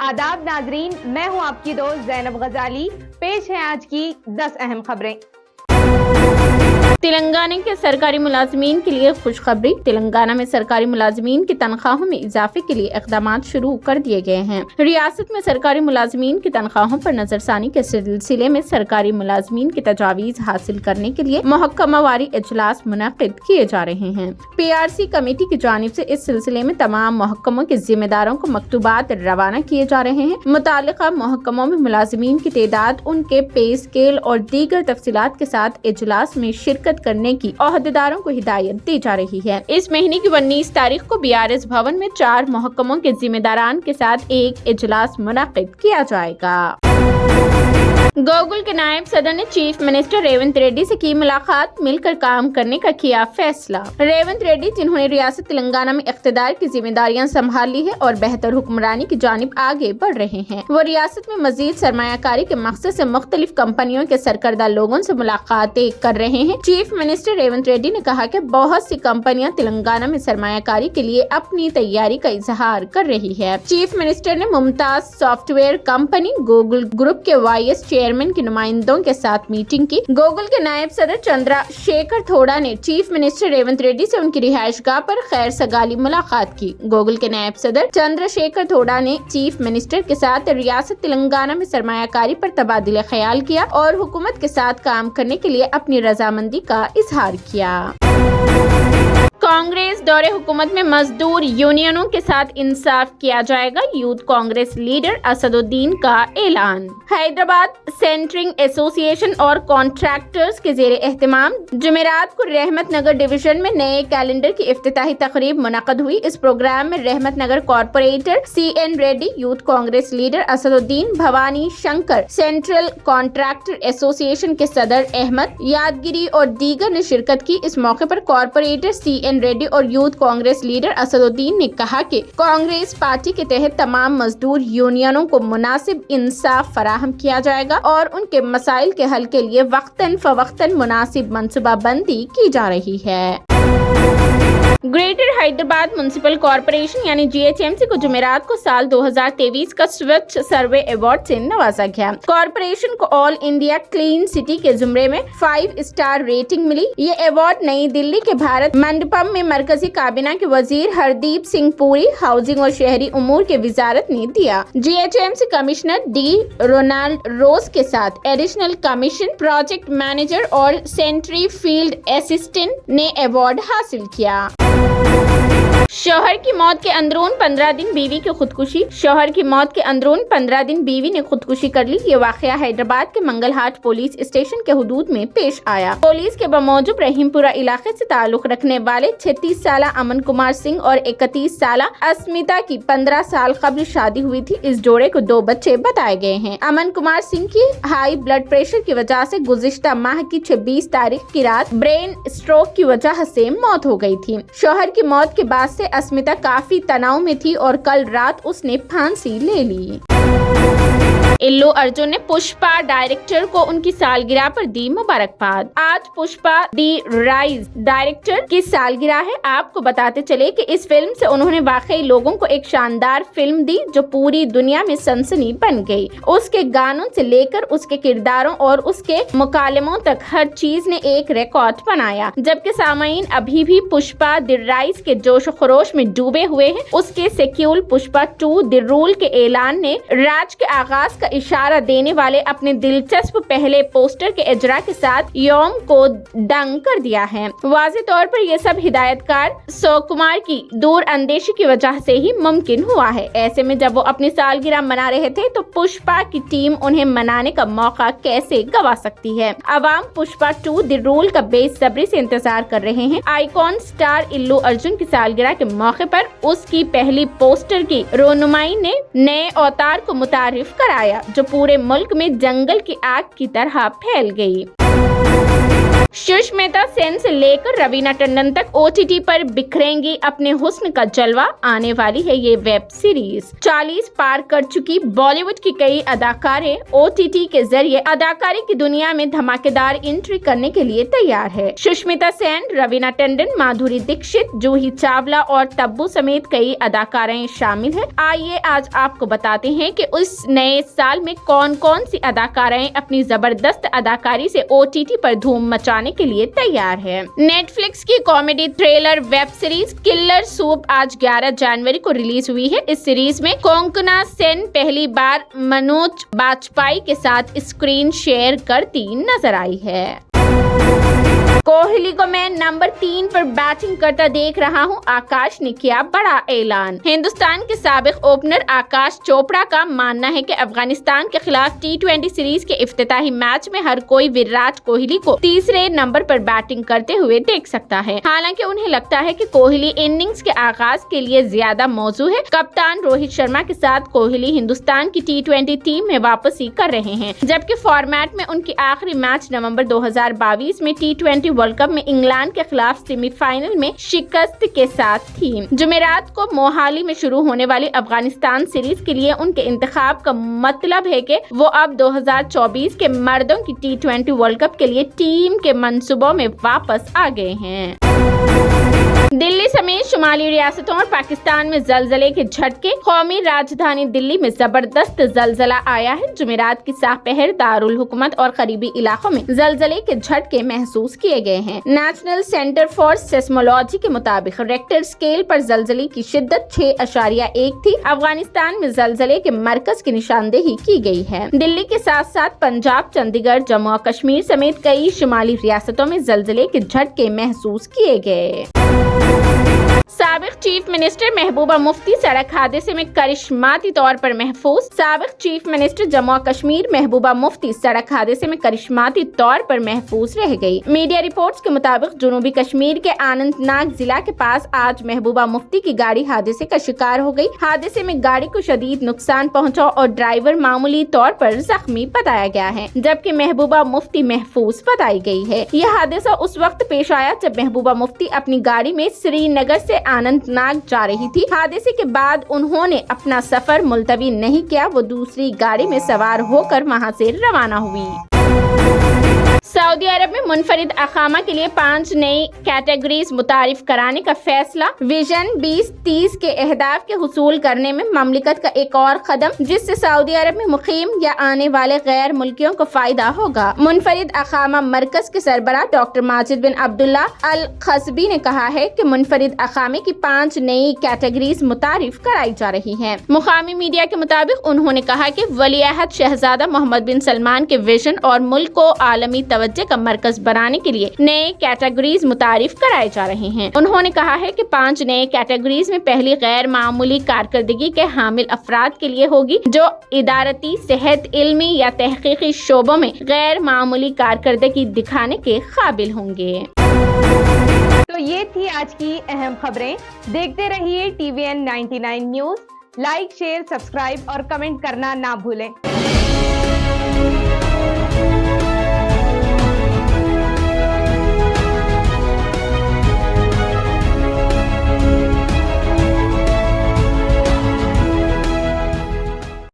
आदाब नाजरीन, मैं हूं आपकी दोस्त ज़ैनब गजाली। पेश है आज की 10 अहम खबरें। तेलंगाना के सरकारी मुलाजमीन के लिए खुशखबरी। तेलंगाना में सरकारी मुलाजमीन की तनख्वाहों में इजाफे के लिए इक़दाम शुरू कर दिए गए हैं। रियासत में सरकारी मुलाजमीन की तनख्वाहों पर नजरसानी के सिलसिले में सरकारी मुलाजमीन की तजावीज़ हासिल करने के लिए महकमावारी इजलास मुनक़िद किए जा रहे हैं। PRC कमेटी की जानिब से इस सिलसिले में तमाम महकमों के जिम्मेदारों को मकतूबात रवाना किए जा रहे हैं। मुताल्लिक़ा महकमों में मुलाजमीन की तादाद, उनके पे स्केल और दीगर तफसीलात के साथ इजलास में शिरकत करने की ओहदेदारों को हिदायत दी जा रही है। इस महीने की 19 तारीख को BRS भवन में 4 महकमों के जिम्मेदारान के साथ एक इजलास मुनक़िद किया जाएगा। गूगल के नायब सदर ने चीफ मिनिस्टर रेवंत रेड्डी से की मुलाकात, मिलकर काम करने का किया फैसला। रेवंत रेड्डी, जिन्होंने रियासत तेलंगाना में इख्तिदार की जिम्मेदारियां संभाल ली है और बेहतर हुक्मरानी की जानिब आगे बढ़ रहे हैं, वो रियासत में मजीद सरमायाकारी के मकसद से मुख्तलिफ कंपनियों के सरकर्दा लोगों से मुलाकातें कर रहे हैं। चीफ मिनिस्टर रेवंत रेड्डी ने कहा कि बहुत सी कंपनियां तेलंगाना में सरमायाकारी के लिए अपनी तैयारी का इजहार कर रही है। चीफ मिनिस्टर ने Mumtaz software company Google group के वाइस चेयरमैन के नुमाइंदों के साथ मीटिंग की। गूगल के नायब सदर चंद्रशेखर थोड़ा ने चीफ मिनिस्टर रेवंत रेड्डी से उनकी रिहाइशगाह पर खैर सगाली मुलाकात की। गूगल के नायब सदर चंद्रशेखर थोड़ा ने चीफ मिनिस्टर के साथ रियासत तेलंगाना में सरमायाकारी पर तबादला ख्याल किया और हुकूमत के साथ काम करने के लिए अपनी रजामंदी का इजहार किया। कांग्रेस दौरे हुकूमत में मजदूर यूनियनों के साथ इंसाफ किया जाएगा, यूथ कांग्रेस लीडर असदुद्दीन का ऐलान। हैदराबाद सेंटरिंग एसोसिएशन और कॉन्ट्रैक्टर्स के जेर एहतमाम जुमेरात को रहमत नगर डिवीजन में नए कैलेंडर की इफ्तिताही तकरीब मुनक़द हुई। इस प्रोग्राम में Rahmat Nagar corporator CN Reddy, youth Congress leader Asaduddin, Bhavani Shankar, central contractor association के सदर अहमद यादगिरी और दीगर ने शिरकत की। इस मौके पर कॉर्पोरेटर CN रेड्डी और यूथ कांग्रेस लीडर असदुद्दीन ने कहा कि कांग्रेस पार्टी के तहत तमाम मजदूर यूनियनों को मुनासिब इंसाफ फराहम किया जाएगा और उनके मसाइल के हल के लिए वक्तन फवक्तन मुनासिब मनसूबाबंदी की जा रही है। ग्रेटर हैदराबाद म्युनिसिपल कॉर्पोरेशन यानी GHMC को जुमेरात को साल 2023 का स्वच्छ सर्वे अवार्ड से नवाजा गया। कॉर्पोरेशन को ऑल इंडिया क्लीन सिटी के जुमरे में 5 स्टार रेटिंग मिली। ये अवार्ड नई दिल्ली के भारत मंडपम में मरकजी काबीना के वजीर हरदीप सिंह पुरी, हाउसिंग और शहरी उमूर के वजारत ने दिया। GHMC कमिश्नर D रोनाल्ड रोज के साथ एडिशनल कमीशन, प्रोजेक्ट मैनेजर और सेंट्री फील्ड असिस्टेंट ने अवार्ड हासिल किया। शौहर की मौत के अंदरून 15 दिन बीवी की खुदकुशी। शौहर की मौत के अंदरून 15 दिन बीवी ने खुदकुशी कर ली। ये वाकया हैदराबाद के मंगलहाट पुलिस स्टेशन के हुदूद में पेश आया। पुलिस के बमौजूब रहीमपुरा इलाके से ताल्लुक रखने वाले 36 साल अमन कुमार सिंह और 31 साल अस्मिता की 15 साल कबल शादी हुई थी। इस जोड़े को 2 बच्चे बताए गए हैं। अमन कुमार सिंह की हाई ब्लड प्रेशर की वजह से गुज़िश्ता माह की 26 तारीख की रात ब्रेन स्ट्रोक की वजह से मौत हो गई थी। शौहर की मौत के बाद से अस्मिता काफी तनाव में थी और कल रात उसने फांसी ले ली। इल्लू अर्जुन ने पुष्पा डायरेक्टर को उनकी सालगिरह पर दी मुबारकबाद। आज पुष्पा दी राइज डायरेक्टर की सालगिरह है। आपको बताते चले कि इस फिल्म से उन्होंने वाकई लोगों को एक शानदार फिल्म दी जो पूरी दुनिया में सनसनी बन गई। उसके गानों से लेकर उसके किरदारों और उसके मुकालमों तक हर चीज ने एक रिकॉर्ड बनाया। जबकि सामाईन अभी भी पुष्पा दी राइज के जोश खरोश में डूबे हुए हैं। उसके सेक्यूल पुष्पा 2 द रूल के ऐलान ने राज के आगाज का इशारा देने वाले अपने दिलचस्प पहले पोस्टर के इजरा के साथ यौम को दंग कर दिया है। वाज़े तौर पर यह सब हिदायतकार सुकुमार की दूर अंदेशी की वजह से ही मुमकिन हुआ है। ऐसे में जब वो अपनी सालगिरह मना रहे थे तो पुष्पा की टीम उन्हें मनाने का मौका कैसे गवा सकती है। अवाम पुष्पा 2 द रूल का बेसब्री से इंतजार कर रहे हैं। आइकॉन स्टार इल्लू अर्जुन की सालगिरह के मौके पर उसकी पहली पोस्टर की रोनुमाई ने नए अवतार को मुतारिफ कराया जो पूरे मुल्क में जंगल की आग की तरह फैल गई। सुष्मिता सेन से लेकर रवीना टंडन तक OTT पर बिखरेंगी अपने हुस्न का जलवा। आने वाली है ये वेब सीरीज। 40 पार कर चुकी बॉलीवुड की कई अदाकारें OTT के जरिए अदाकारी की दुनिया में धमाकेदार एंट्री करने के लिए तैयार है। सुष्मिता सेन, रवीना टंडन, माधुरी दीक्षित, जूही चावला और तब्बू समेत कई अदाकाराएं शामिल हैं। आइए आज आपको बताते हैं कि उस नए साल में कौन कौन सी अदाकाराएं अपनी जबरदस्त अदाकारी से OTT पर धूम मचाने के लिए तैयार है। नेटफ्लिक्स की comedy thriller web series killer soup आज 11 जनवरी को रिलीज हुई है। इस सीरीज में कोंकणा सेन पहली बार मनोज बाजपेयी के साथ स्क्रीन शेयर करती नजर आई है। कोहली को मैं नंबर 3 पर बैटिंग करता देख रहा हूं, आकाश ने किया बड़ा ऐलान। हिंदुस्तान के साबिक ओपनर आकाश चोपड़ा का मानना है कि अफगानिस्तान के खिलाफ T20 सीरीज के इफ्तिताही मैच में हर कोई विराट कोहली को तीसरे नंबर पर बैटिंग करते हुए देख सकता है। हालांकि उन्हें लगता है कि कोहली इनिंग्स के आगाज के लिए ज्यादा मौजू है। कप्तान रोहित शर्मा के साथ कोहली हिंदुस्तान की T20 टीम में वापसी कर रहे हैं, जबकि फॉर्मेट में उनकी आखिरी मैच नवंबर 2022 में T20 वर्ल्ड कप में इंग्लैंड के खिलाफ सेमीफाइनल में शिकस्त के साथ थी। जुमेरात को मोहाली में शुरू होने वाली अफगानिस्तान सीरीज के लिए उनके इंतखाब का मतलब है कि वो अब 2024 के मर्दों की T20 वर्ल्ड कप के लिए टीम के मंसूबों में वापस आ गए हैं। दिल्ली समेत शुमाली रियासतों और पाकिस्तान में जलजले के झटके। कौमी राजधानी दिल्ली में जबरदस्त जलजला आया है। जुमेरात की सापहर दारुल हुकूमत और करीबी इलाकों में जलजले के झटके महसूस किए गए हैं। नेशनल सेंटर फॉर सेस्मोलॉजी के मुताबिक रेक्टर स्केल पर जलजले की शिद्दत 6.1 थी। अफगानिस्तान में जलजले के मरकज की निशानदेही की गई है। दिल्ली के साथ साथ पंजाब, चंडीगढ़, जम्मू और कश्मीर समेत कई शुमाली रियासतों में जलजले के झटके महसूस किए गए। साबिक चीफ मिनिस्टर महबूबा मुफ्ती सड़क हादसे में करिश्माती तौर पर महफूज। साबिक चीफ मिनिस्टर जम्मू और कश्मीर महबूबा मुफ्ती सड़क हादसे में करिश्माती तौर पर महफूज रह गई। मीडिया रिपोर्ट्स के मुताबिक जनूबी कश्मीर के अनंतनाग जिला के पास आज महबूबा मुफ्ती की गाड़ी हादसे का शिकार हो गई। हादसे में गाड़ी को शदीद नुकसान पहुंचा और ड्राइवर मामूली तौर पर जख्मी बताया गया है, जबकि महबूबा मुफ्ती महफूज बताई गई है। यह हादसा उस वक्त पेश आया जब महबूबा मुफ्ती अपनी गाड़ी में श्रीनगर से अनंतनाग जा रही थी। हादसे के बाद उन्होंने अपना सफर मुलतवी नहीं किया, वो दूसरी गाड़ी में सवार होकर वहां से रवाना हुई। सऊदी अरब में मुनफरिद अकामा के लिए 5 नई कैटेगरीज मुतारिफ कराने का फैसला। विजन 2030 के अहदाफ के हुसूल करने में ममलिकत का एक और कदम, जिससे सऊदी अरब में मुकीम या आने वाले गैर मुल्कियों को फायदा होगा। मुनफरिद अकामा मरकज के सरबराह डॉक्टर माजिद बिन अब्दुल्ला अल खसबी ने कहा है कि मुनफरिद अकामे की 5 नई कैटेगरीज मुतारिफ कराई जा रही है। मुकामी मीडिया के मुताबिक उन्होंने कहा कि वलीअहद शहजादा मोहम्मद बिन सलमान के विजन और मुल्क को आलमी तवज्जो का मरकज बनाने के लिए नए कैटेगरीज मुतारिफ कराए जा रहे हैं। उन्होंने कहा है कि 5 नए कैटेगरीज में पहली गैर मामूली कारकर्दगी के हामिल अफराद के लिए होगी, जो इदारती, सेहत, इल्मी या तहकीकी शोबों में गैर मामूली कारकर्दगी दिखाने के काबिल होंगे। तो ये थी आज की अहम खबरें। देखते रहिए TVN 99 news. Like, share, subscribe और कमेंट करना ना भूलें।